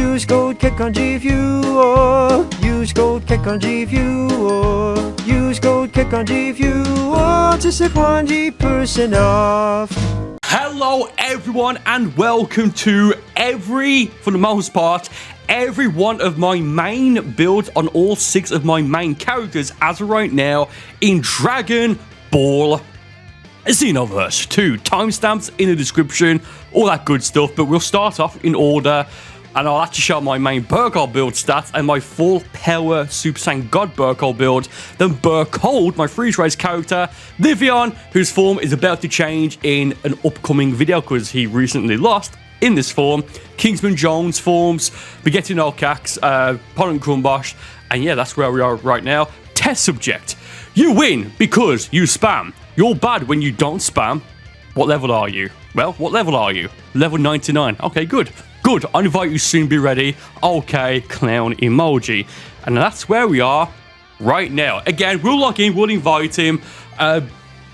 use code CAC if you or use code CAC if you or use code CAC if you want to save 100% off. Hello everyone and welcome to for the most part, every one of my main builds on all 6 of my main characters as of right now in Dragon Ball Xenoverse 2. Timestamps in the description, all that good stuff, but we'll start off in order and I'll actually show my main Burcold build stats and my full power Super Saiyan God Burcold build. Then Burcold, my freeze race character, Livion, whose form is about to change in an upcoming video because he recently lost in this form. Kingsman Jones forms, Migatte No CAC, PolantcrumBosh, and yeah, that's where we are right now. Test subject. You win because you spam. You're bad when you don't spam. What level are you? Well, what level are you? Level 99. Okay, good. Good, I invite you soon, be ready. Okay, clown emoji. And that's where we are right now. Again, we'll log in, we'll invite him.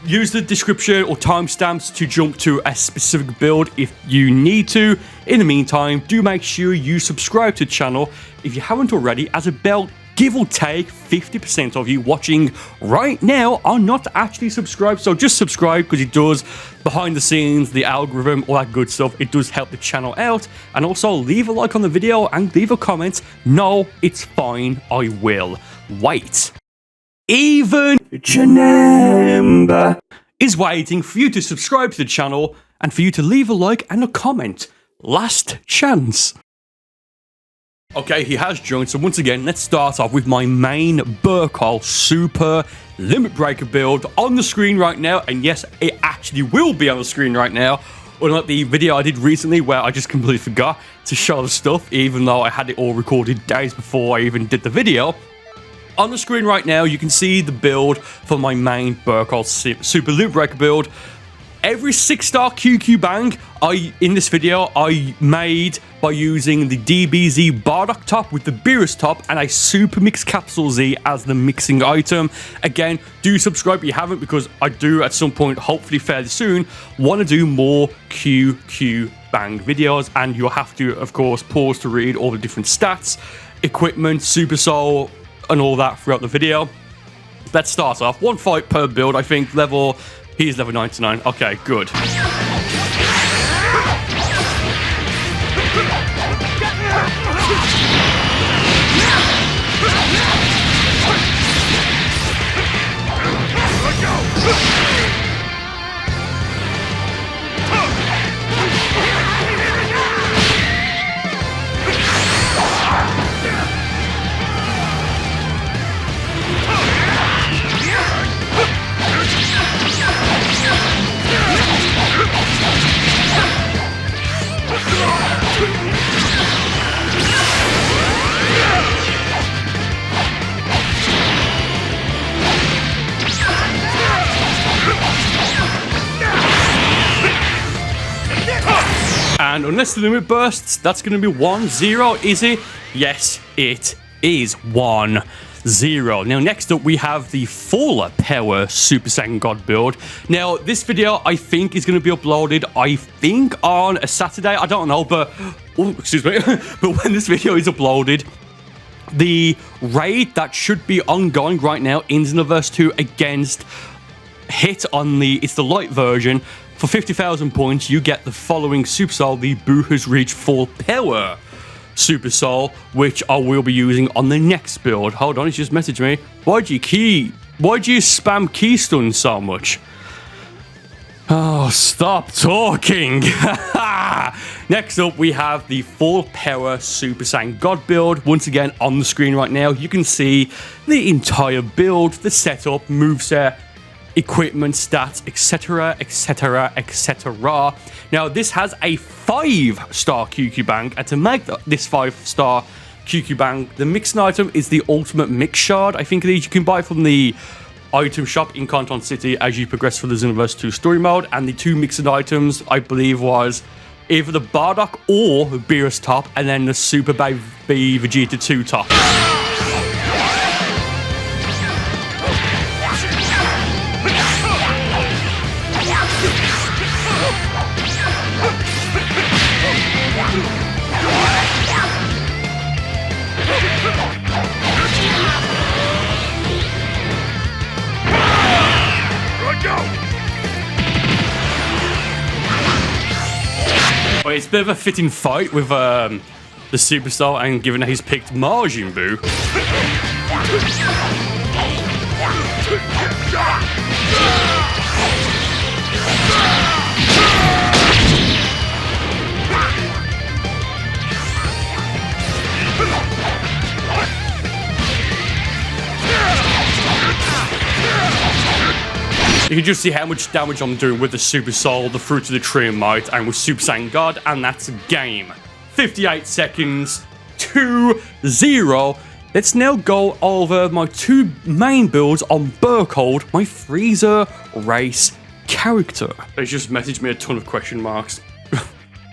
Use the description or timestamps to jump to a specific build if you need to. In the meantime, do make sure you subscribe to the channel if you haven't already, as about give or take 50% of you watching right now are not actually subscribed. So just subscribe because it does, behind the scenes, the algorithm, all that good stuff, it does help the channel out. And also leave a like on the video and leave a comment. No, it's fine, I will wait. Even Janemba is waiting for you to subscribe to the channel and for you to leave a like and a comment. Last chance. Okay, he has joined, so once again, let's start off with my main Burcold Super Limit Breaker build on the screen right now. And yes, it actually will be on the screen right now, unlike the video I did recently where I just completely forgot to show the stuff, even though I had it all recorded days before I even did the video. On the screen right now, you can see the build for my main Burcold Super Limit Breaker build. Every 6-star QQ bang in this video I made by using the DBZ Bardock top with the Beerus top and a Super Mix Capsule Z as the mixing item. Again, do subscribe if you haven't, because I do at some point, hopefully fairly soon, want to do more QQ bang videos, and you'll have to, of course, pause to read all the different stats, equipment, Super Soul, and all that throughout the video. Let's start off. 1 fight per build, I think. He's level 99. Okay, good. And unless the limit bursts, that's going to be 1-0, is it? Yes, it is 1-0. Now, next up, we have the full power Super Saiyan God build. Now, this video, I think, is going to be uploaded, I think, on a Saturday. I don't know, but... Oh, excuse me. But when this video is uploaded, the raid that should be ongoing right now in Xenoverse 2 against hit on it's the light version. For 50,000 points, you get the following Super Soul, the Boo Has Reached Full Power Super Soul, which I will be using on the next build. Hold on, he's just messaged me. Why'd you spam keystone so much? Oh, stop talking. Next up, we have the full power Super Saiyan God build. Once again, on the screen right now, you can see the entire build, the setup, moveset, equipment, stats, etc, etc, etc. Now, this has a 5-star QQ bang, and to make this 5-star QQ bang, the mixing item is the ultimate mix shard. I think these you can buy from the item shop in Canton City as you progress through the Xenoverse 2 story mode. And the 2 mixing items, I believe, was either the Bardock or Beerus top, and then the Super Baby Vegeta 2 top. But it's a bit of a fitting fight with the Superstar, and given that he's picked Majin Buu. You can just see how much damage I'm doing with the Super Soul, the Fruit of the Tree of Might, and with Super Saiyan God, and that's a game. 58 seconds, 2-0. Let's now go over my two main builds on Burcold, my Freezer race character. They just messaged me a ton of question marks.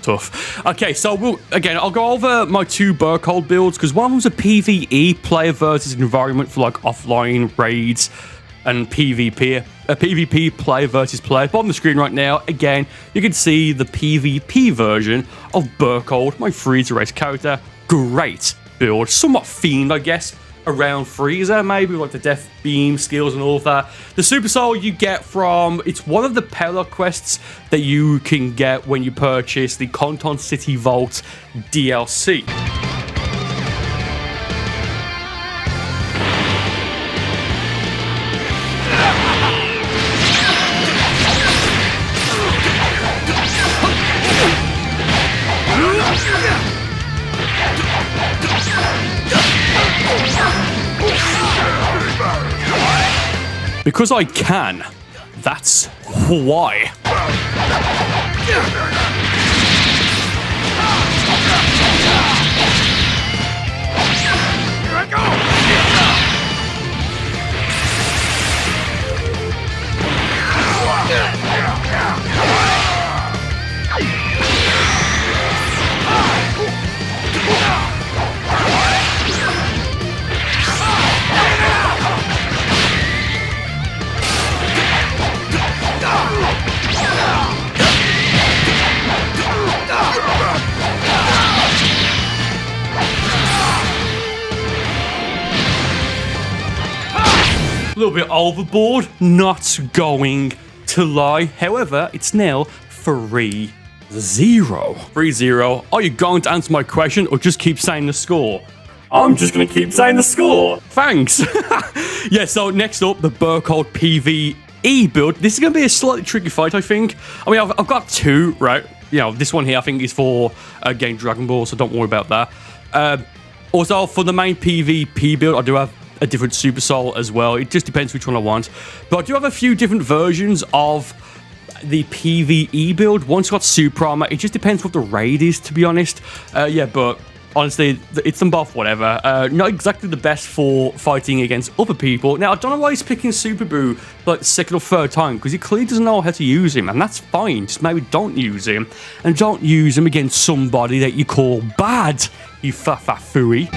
Tough. Okay, so I'll go over my two Burcold builds, because one of them's a PvE, player versus environment for like offline raids and PvP. A PvP player versus player. But on the screen right now, again, you can see the PvP version of Burcold, my Freezer race character. Great build. Somewhat themed, I guess, around Freezer, maybe like the Death Beam skills and all of that. The Super Soul you get from, it's one of the Pella quests that you can get when you purchase the Conton City Vault DLC. Because I can. That's why. Here I go. A little bit overboard, not going to lie. However, it's now 3-0. 3-0. Are you going to answer my question or just keep saying the score? I'm just going to keep saying the score. Thanks. Yeah, so next up, the Burcold PvE build. This is going to be a slightly tricky fight, I think. I mean, I've got two, right? You know, this one here, I think, is for game Dragon Ball, so don't worry about that. Also, for the main PvP build, I do have a different Super Soul as well. It just depends which one I want. But I do have a few different versions of the PvE build. One's got Super Armor. It just depends what the raid is, to be honest. Yeah, but honestly, it's them both whatever. Not exactly the best for fighting against other people. Now, I don't know why he's picking Super Buu like the second or third time, because he clearly doesn't know how to use him, and that's fine. Just maybe don't use him, and don't use him against somebody that you call bad, you fa-fa-fooey.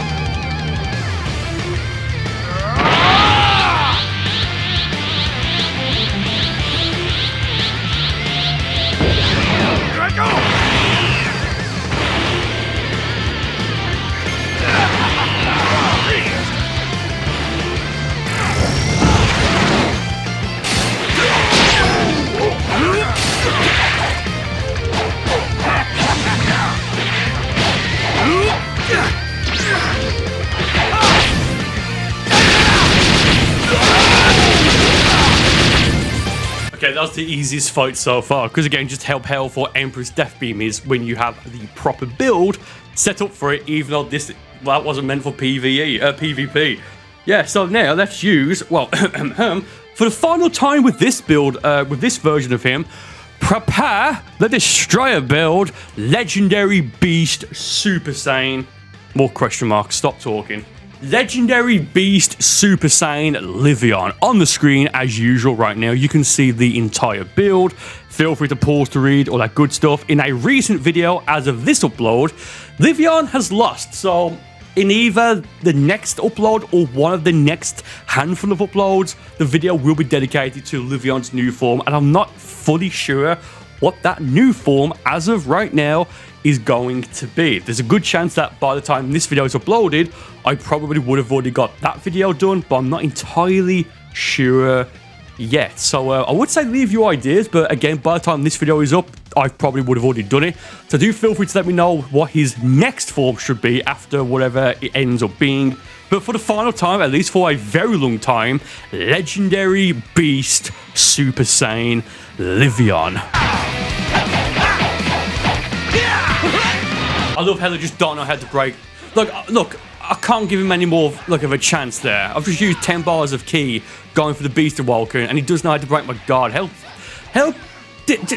Okay, that was the easiest fight so far, because again, just how powerful Emperor's Death Beam is when you have the proper build set up for it, even though that wasn't meant for PvP. Yeah, so now let's use, well, for the final time with this build, with this version of him, prepare the Destroyer build, Legendary Beast Super Saiyan. More question marks, stop talking. Legendary Beast Super Saiyan Livion on the screen as usual right now. You can see the entire build. Feel free to pause to read all that good stuff. In a recent video, as of this upload, Livion has lost. So in either the next upload or one of the next handful of uploads, the video will be dedicated to Livion's new form. And I'm not fully sure what that new form, as of right now, is going to be. There's a good chance that by the time this video is uploaded, I probably would have already got that video done, but I'm not entirely sure yet. So I would say leave your ideas, but again, by the time this video is up, I probably would have already done it. So do feel free to let me know what his next form should be after whatever it ends up being. But for the final time, at least for a very long time, Legendary Beast Super Saiyan Livion. I love how they just don't know how to break. Look, I can't give him any more of a chance there. I've just used 10 bars of ki going for the Beast Awoken, and he does know how to break my guard. Help.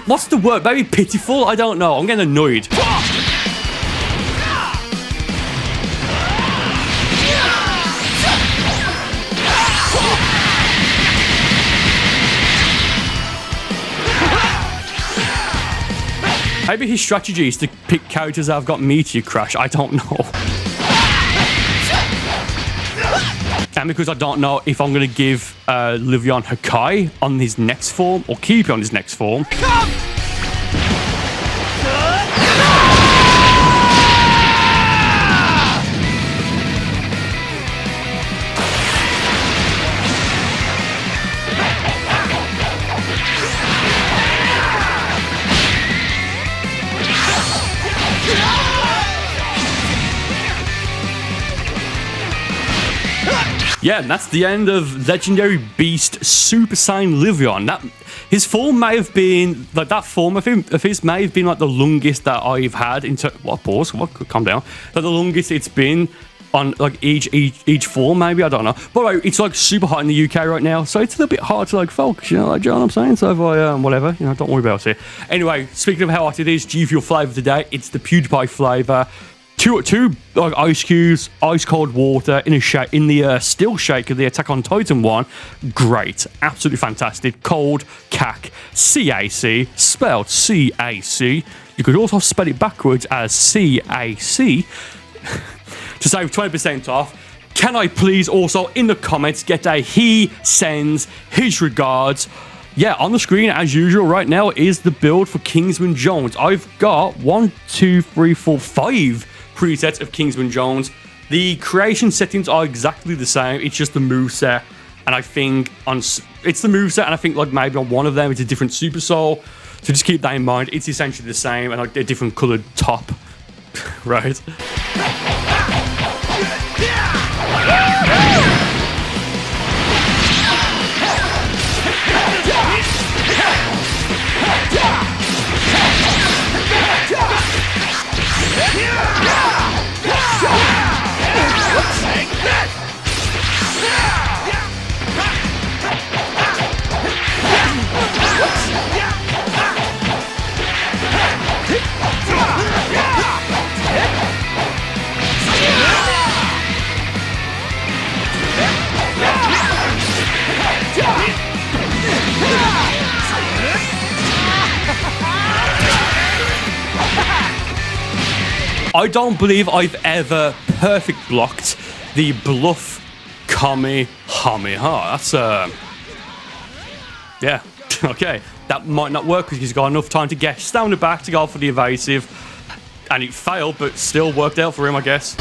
What's the word? Maybe pitiful? I don't know. I'm getting annoyed. Maybe his strategy is to pick characters that have got Meteor Crash. I don't know. And because I don't know if I'm going to give Livion Hakai on his next form or keep it on his next form. Yeah, and that's the end of Legendary Beast Super Saiyan Livion. His form may have been that form of his may have been like the longest that I've had into calm down. The longest it's been on like each form, maybe, I don't know. But it's like super hot in the UK right now, so it's a little bit hard to like focus, you know what I'm saying? So if I whatever, don't worry about it. Anyway, speaking of how hot it is, G Fuel flavour today, it's the PewDiePie flavour. Two like ice cubes, ice cold water in the still shake of the Attack on Titan one. Great, absolutely fantastic. Cold CAC CAC, spelled CAC. You could also spell it backwards as CAC to save 20% off. Can I please also in the comments get a he sends his regards? Yeah, on the screen as usual right now is the build for Kingsman Jones. I've got 1, 2, 3, 4, 5 presets of Kingsman Jones. The creation settings are exactly the same. It's just the moveset, and I think it's the moveset, and I think like maybe on one of them it's a different Super Soul. So just keep that in mind. It's essentially the same, and like a different coloured top, right? I don't believe I've ever perfect blocked the bluff Kamehameha. That's yeah, okay. That might not work because he's got enough time to get stamina back to go for the evasive, and it failed, but still worked out for him, I guess.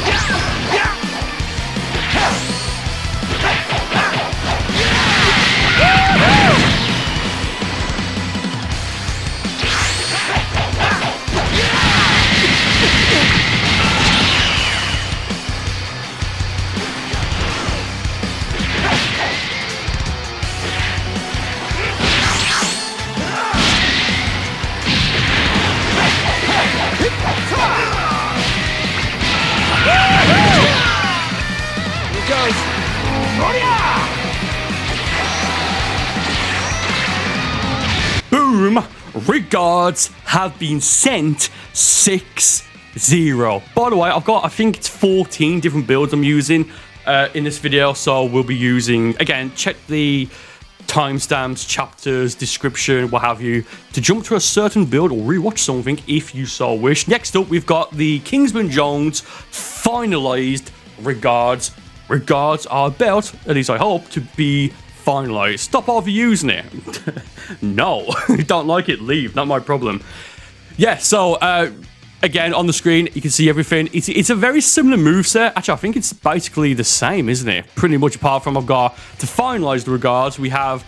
Boom! Regards have been sent 6-0. By the way, I've got, I think it's 14 different builds I'm using in this video, so we'll be using, again, check the timestamps, chapters, description, what have you, to jump to a certain build or rewatch something if you so wish. Next up, we've got the Kingsman Jones Finalized Regards. Regards are about, at least I hope, to be finalized. Stop overusing it. No, don't like it, leave, not my problem. Yeah, so again on the screen you can see everything. It's a very similar moveset. Actually, I think it's basically the same, isn't it? Pretty much, apart from I've got to finalize the regards, we have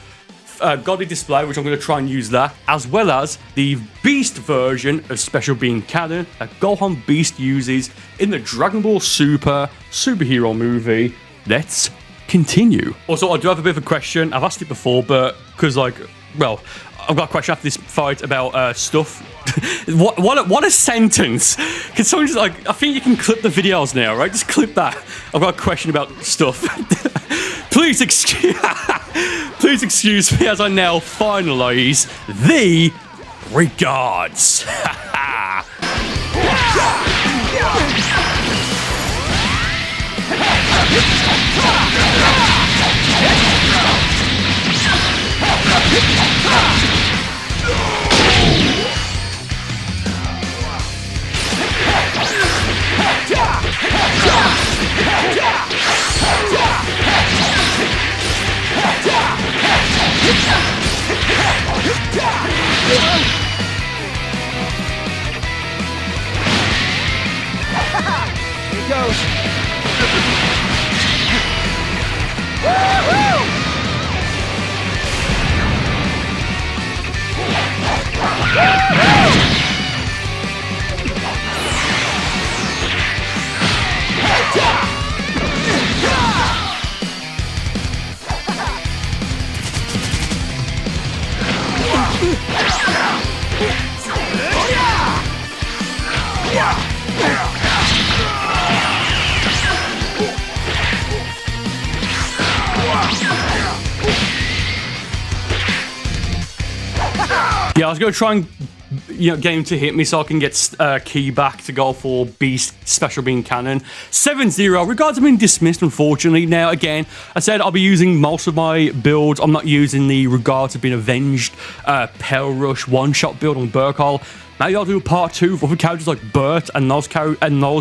Godly Display, which I'm going to try and use that, as well as the Beast version of Special Beam Cannon that Gohan Beast uses in the Dragon Ball Super superhero movie. Let's continue. Also, I do have a bit of a question. I've asked it before, but because, like, well, I've got a question after this fight about stuff. what a sentence. Can someone just, like, I think you can clip the videos now, right? Just clip that. I've got a question about stuff. Please excuse me as I now finalize the regards. Here it goes. Yeah, I was going to try and get him to hit me so I can get key back to go for Beast Special Beam Cannon. 7-0. Regards have been dismissed, unfortunately. Now, again, I said I'll be using most of my builds. I'm not using the Regards have been avenged Pale Rush one-shot build on Burcol. Maybe I'll do a part 2 with other characters like Bert and those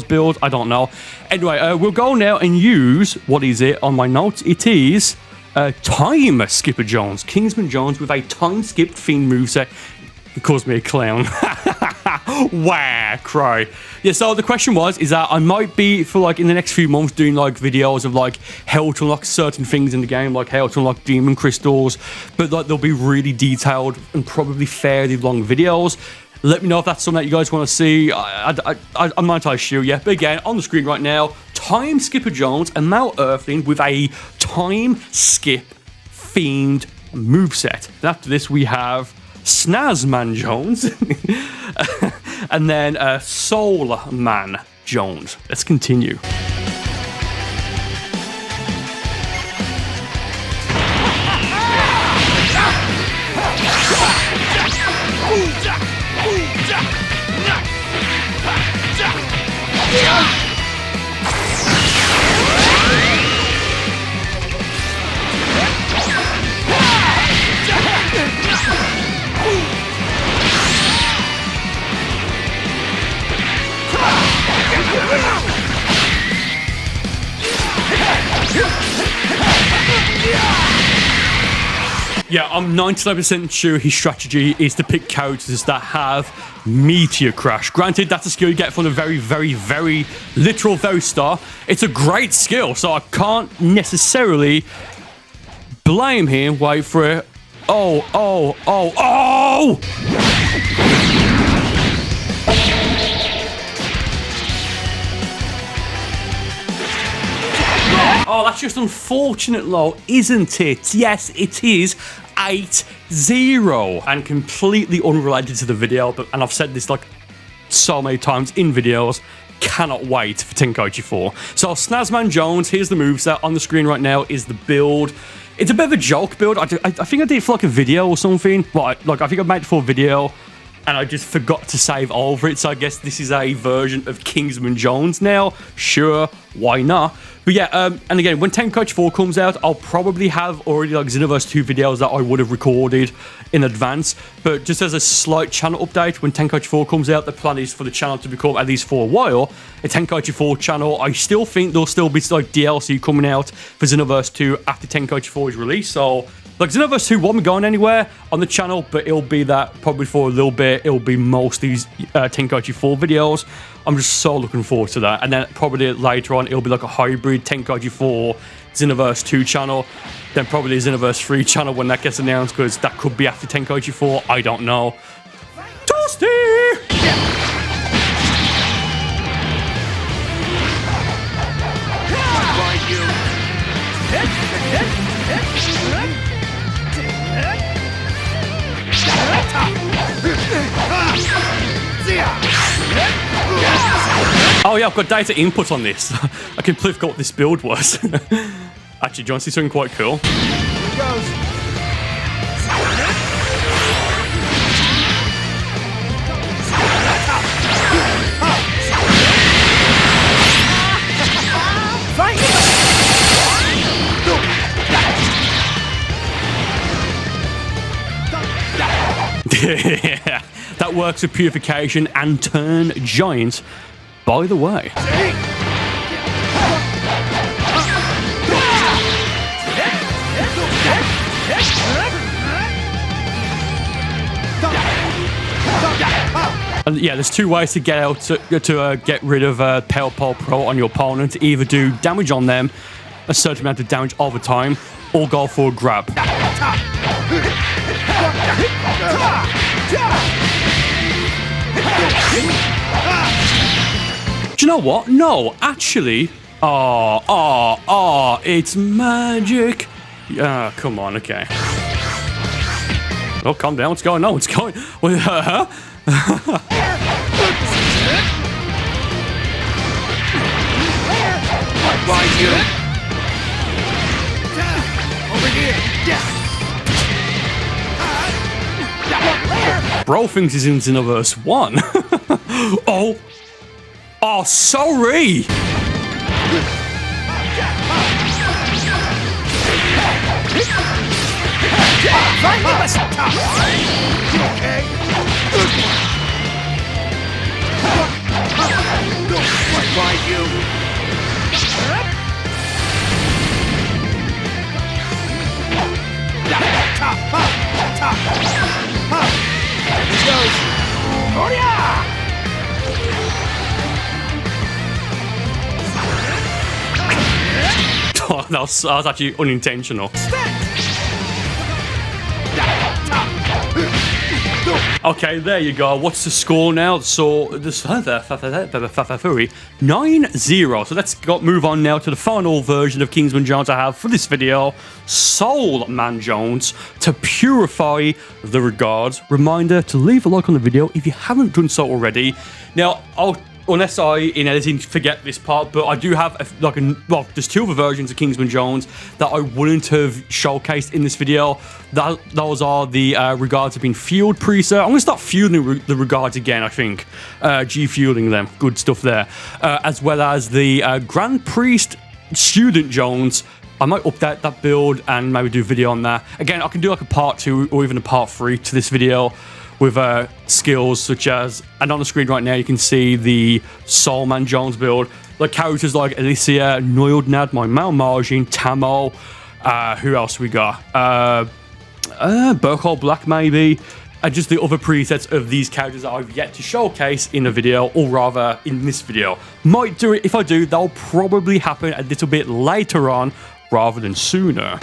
builds. I don't know. Anyway, we'll go now and use, what is it on my notes? It is Timeskipper Jones. Kingsman Jones with a time-skipped fiend moveset. He calls me a clown. Wah, cry. Yeah, so the question was, is that I might be, for like in the next few months, doing like videos of like how to unlock certain things in the game, like how to unlock demon crystals, but like they'll be really detailed and probably fairly long videos. Let me know if that's something that you guys want to see. I'm not entirely sure yet, but again, on the screen right now, Timeskipper Jones and Mount Earthling with a time skip themed moveset. And after this, we have Snazzman Jones and then Soulman Jones. Let's continue. Yeah, I'm 99% sure his strategy is to pick characters that have Meteor Crash. Granted, that's a skill you get from the very, very, very literal very start. It's a great skill, so I can't necessarily blame him. Wait for it. Oh! Oh, that's just unfortunate, though, isn't it? Yes, it is 8-0. And completely unrelated to the video, and I've said this like so many times in videos, cannot wait for Tenkaichi 4. So, Snazzman Jones, here's the moveset. On the screen right now is the build. It's a bit of a joke build. I think I did it for like a video or something. Well, I think I made it for a video, and I just forgot to save over it. So I guess this is a version of Kingsman Jones now. Sure, why not? But yeah, and again, when Tenkaichi 4 comes out, I'll probably have already like Xenoverse 2 videos that I would have recorded in advance. But just as a slight channel update, when Tenkaichi 4 comes out, the plan is for the channel to become, at least for a while, a Tenkaichi 4 channel. I still think there'll still be like DLC coming out for Xenoverse 2 after Tenkaichi 4 is released. So Like, Xenoverse 2 won't be going anywhere on the channel, but it'll be that probably for a little bit. It'll be mostly Tenkaichi 4 videos. I'm just so looking forward to that. And then probably later on, it'll be like a hybrid Tenkaichi 4 Xenoverse 2 channel. Then probably a Xenoverse 3 channel when that gets announced, because that could be after Tenkaichi 4. I don't know. Toasty! Oh yeah, I've got data input on this. I completely forgot what this build was. Actually, do you want to see something quite cool? Here goes. Yeah, that works with purification and turn giant, by the way. And yeah, there's two ways to get out to get rid of Burcold Pro on your opponent. Either do damage on them, a certain amount of damage over time, or go for a grab. Do you know what? No, actually, it's magic. Yeah, come on, okay. Oh, calm down. What's going on? What's going? Huh? Over here. Bro thinks he's in Xenoverse 1. Oh, sorry. Oh, that was actually unintentional. Okay, there you go. What's the score now? So this 9-0. So let's move on now to the final version of Kingsman Jones I have for this video. Soulman Jones, to purify the regards. Reminder to leave a like on the video if you haven't done so already. Now, unless I, in editing, forget this part, but I do have, there's two other versions of Kingsman Jones that I wouldn't have showcased in this video. Those are the regards have been fueled preset. I'm going to start fueling the regards again, I think. G-fueling them. Good stuff there. As well as the Grand Priest Student Jones. I might update that build and maybe do a video on that. Again, I can do like a part 2 or even a part 3 to this video, with skills such as, and on the screen right now you can see the Soulman Jones build, like characters like Alicia, Noildnad, my Malmargin, Tamo, who else we got? Burcold Black maybe, and just the other presets of these characters that I've yet to showcase in a video, or rather in this video. Might do it, if I do, that'll probably happen a little bit later on rather than sooner.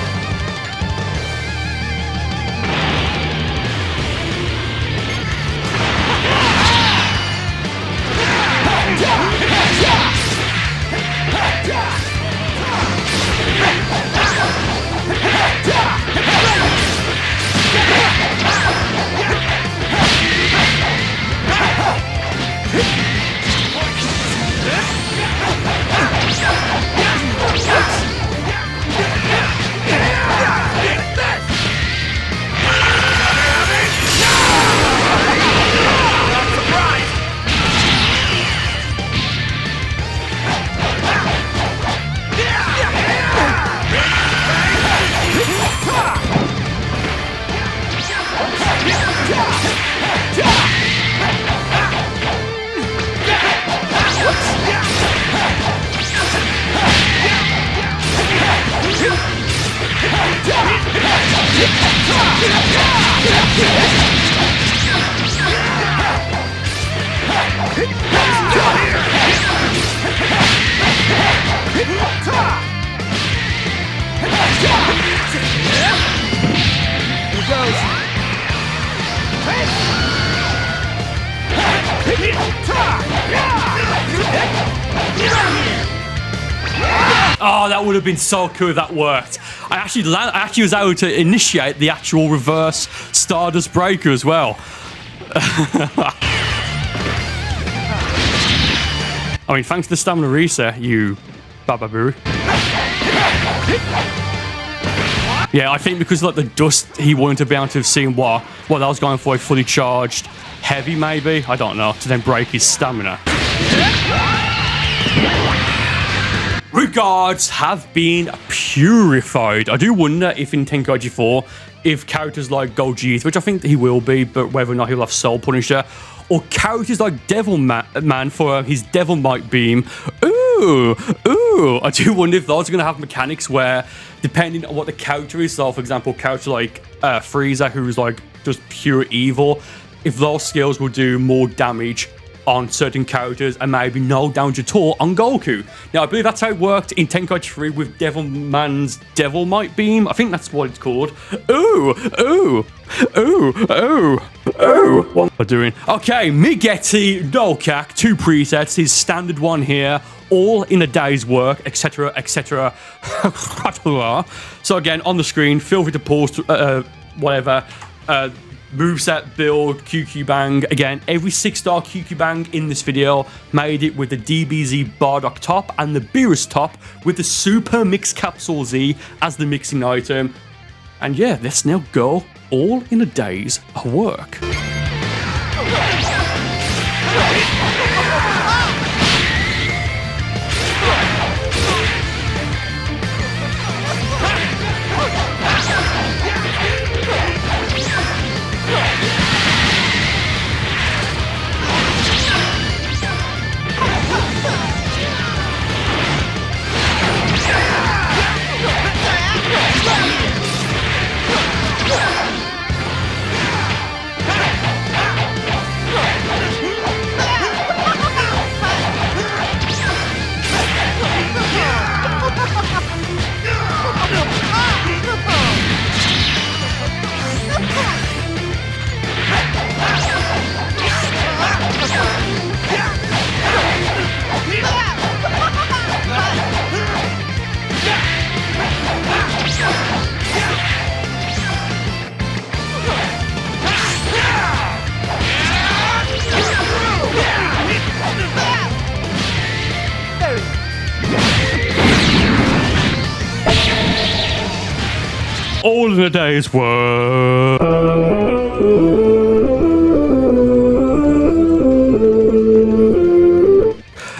Oh, that would have been so cool if that worked. I actually was able to initiate the actual reverse Stardust Breaker as well. I mean, thanks to the stamina reset, you bababoo. Yeah, I think because like the dust, he wouldn't have been able to have seen what that was going for a fully charged heavy, maybe. I don't know, to then break his stamina. Regards have been purified. I do wonder if in Tenkaichi 4, if characters like Gogeta, which I think he will be, but whether or not he'll have Soul Punisher, or characters like Devil Man for his Devil Might Beam. Ooh, I do wonder if those are going to have mechanics where, depending on what the character is, so for example, character like Frieza, who's like just pure evil, if those skills will do more damage on certain characters and maybe no damage at all on Goku. Now, I believe that's how it worked in Tenkaichi 3 with Devil Man's Devil Might Beam. I think that's what it's called. What am I doing? Okay, Migatte No CAC, 2 presets, his standard one here, all in a day's work, etc, etc. So again, on the screen, feel free to pause, whatever, moveset, build, QQ Bang. Again, every 6-star QQ Bang in this video made it with the DBZ Bardock top and the Beerus top with the Super Mix Capsule Z as the mixing item. And yeah, let's now go all in a day's work. All in a day's work.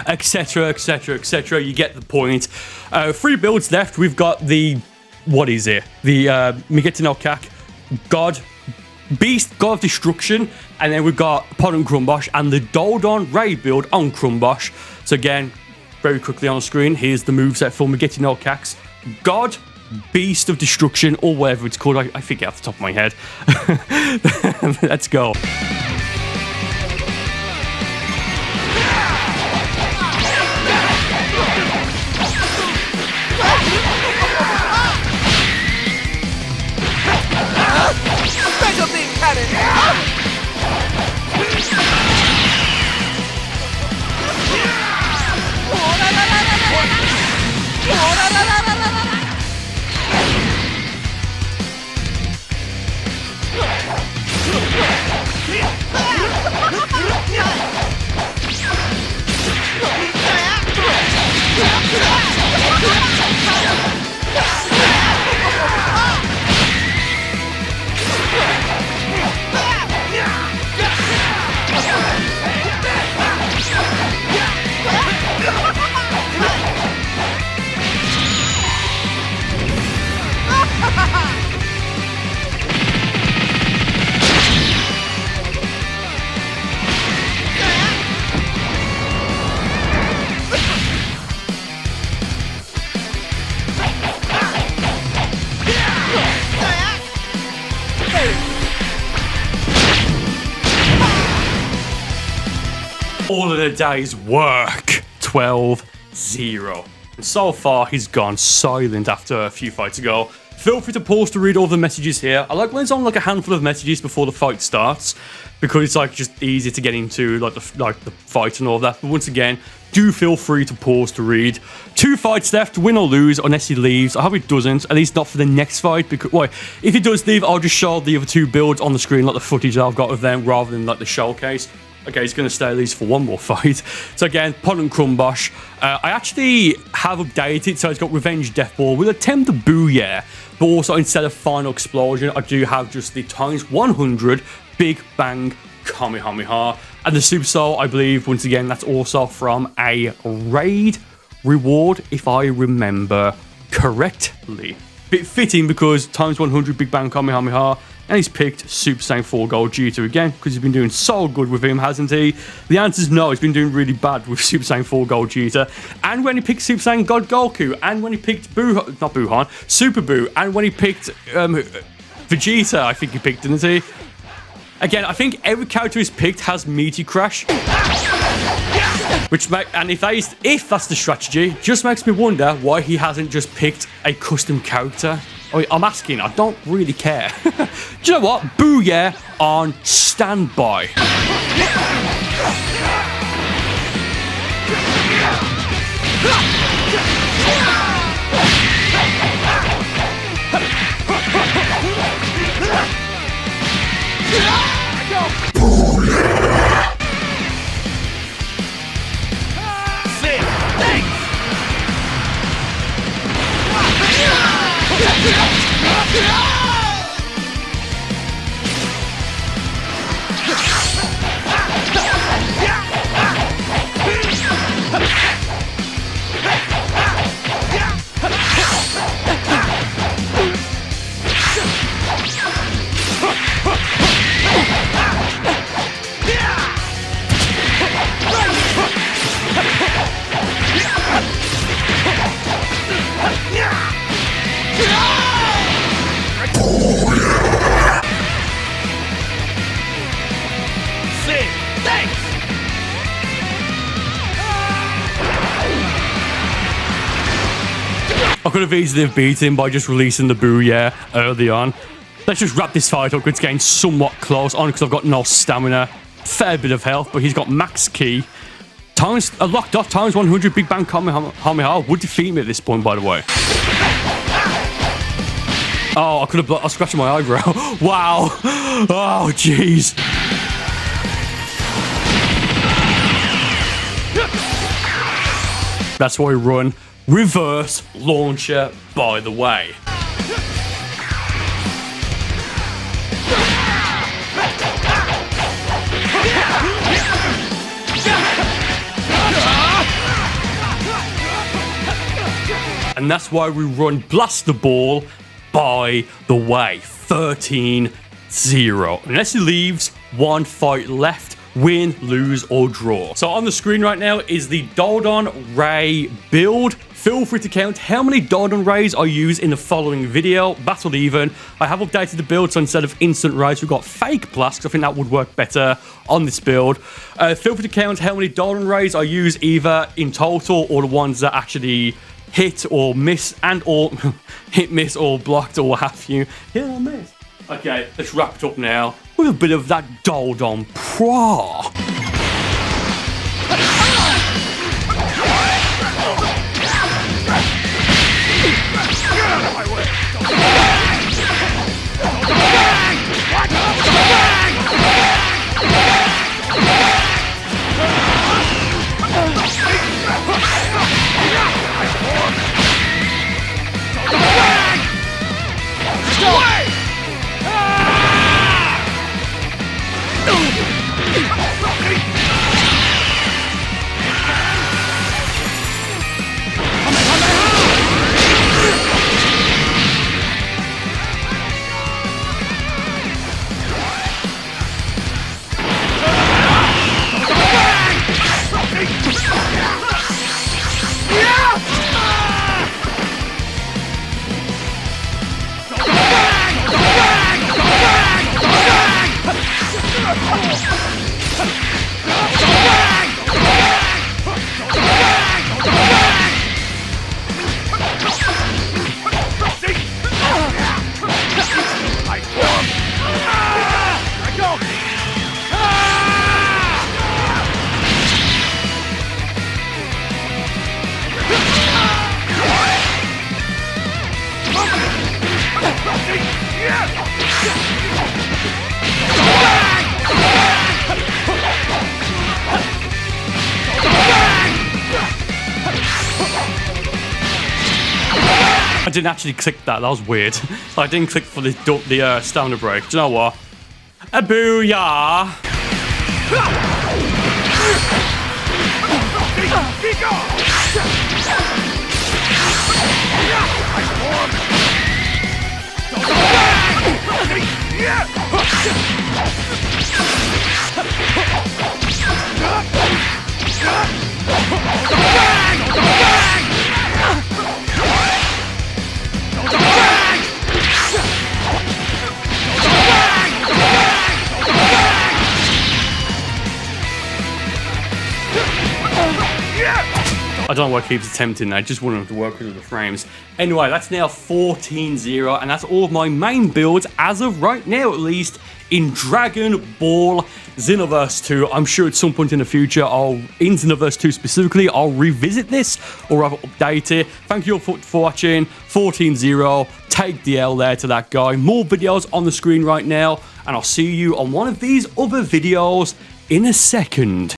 Etc, etc, etc. You get the point. 3 builds left. We've got the, what is it? The Migatte No CAC God Beast, God of Destruction, and then we've got PolantcrumBosh and the Dodon Ray build on Crumbosh. So again, very quickly on the screen, here's the moveset for Migatte No CAC's God Beast of Destruction, or whatever it's called. I forget off the top of my head. Let's go. Special beam cannon! All in a day's work. 12-0. And so far, he's gone silent after a few fights ago. Feel free to pause to read all the messages here. I like when it's on like a handful of messages before the fight starts, because it's like just easy to get into like the fight and all that. But once again, do feel free to pause to read. 2 fights left, win or lose, unless he leaves. I hope he doesn't, at least not for the next fight, because, well, if he does leave, I'll just show the other 2 builds on the screen, like the footage that I've got of them, rather than like the showcase. Okay, he's going to stay at least for 1 more fight. So again, PolantcrumBosh. I actually have updated, so it's got Revenge Death Ball. We'll attempt the Booyah, but also instead of Final Explosion, I do have just the times 100 Big Bang Kamehameha. And the Super Soul, I believe, once again, that's also from a raid reward, if I remember correctly. Bit fitting because times 100 Big Bang Kamehameha, and he's picked Super Saiyan 4 Gold Gita again, because he's been doing so good with him, hasn't he? The answer is no, he's been doing really bad with Super Saiyan 4 Gold Gita. And when he picked Super Saiyan God Goku, and when he picked Super Boo, and when he picked Vegeta, I think he picked, didn't he? Again, I think every character he's picked has Meteor Crash. And if that's the strategy, just makes me wonder why he hasn't just picked a custom character. I'm asking, I don't really care. Do you know what? Booyah on standby. I could have easily beat him by just releasing the Booyah early on. Let's just wrap this fight up. It's getting somewhat close, only because I've got no stamina. Fair bit of health, but he's got max key. Locked off times 100 Big Bang Kamehameha would defeat me at this point, by the way. Oh, I could have. I was scratching my eyebrow. Wow. Oh, jeez. That's why we run reverse launcher, by the way. And that's why we run Blaster Ball, by the way. 13-0. Unless he leaves, 1 fight left. Win, lose, or draw. So on the screen right now is the Dodon Ray build. Feel free to count how many Dodon Rays I use in the following video. Battle even. I have updated the build, so instead of instant rays, we've got fake blasts. I think that would work better on this build. Feel free to count how many Dodon Rays I use either in total or the ones that actually hit or miss or hit, miss, or blocked or what have you. Hit or miss. Okay, let's wrap it up now with a bit of that Dodon Pro. I didn't actually click that. That was weird. I didn't click for the stamina break. Do you know what? A booyah! I don't know what keeps attempting that. I just wanted to work with the frames. Anyway, that's now 14-0, and that's all of my main builds as of right now, at least, in Dragon Ball Xenoverse 2. I'm sure at some point in the future, in Xenoverse 2 specifically, I'll revisit this or I'll update it. Thank you all for watching. 14-0. Take the L there to that guy. More videos on the screen right now, and I'll see you on one of these other videos in a second.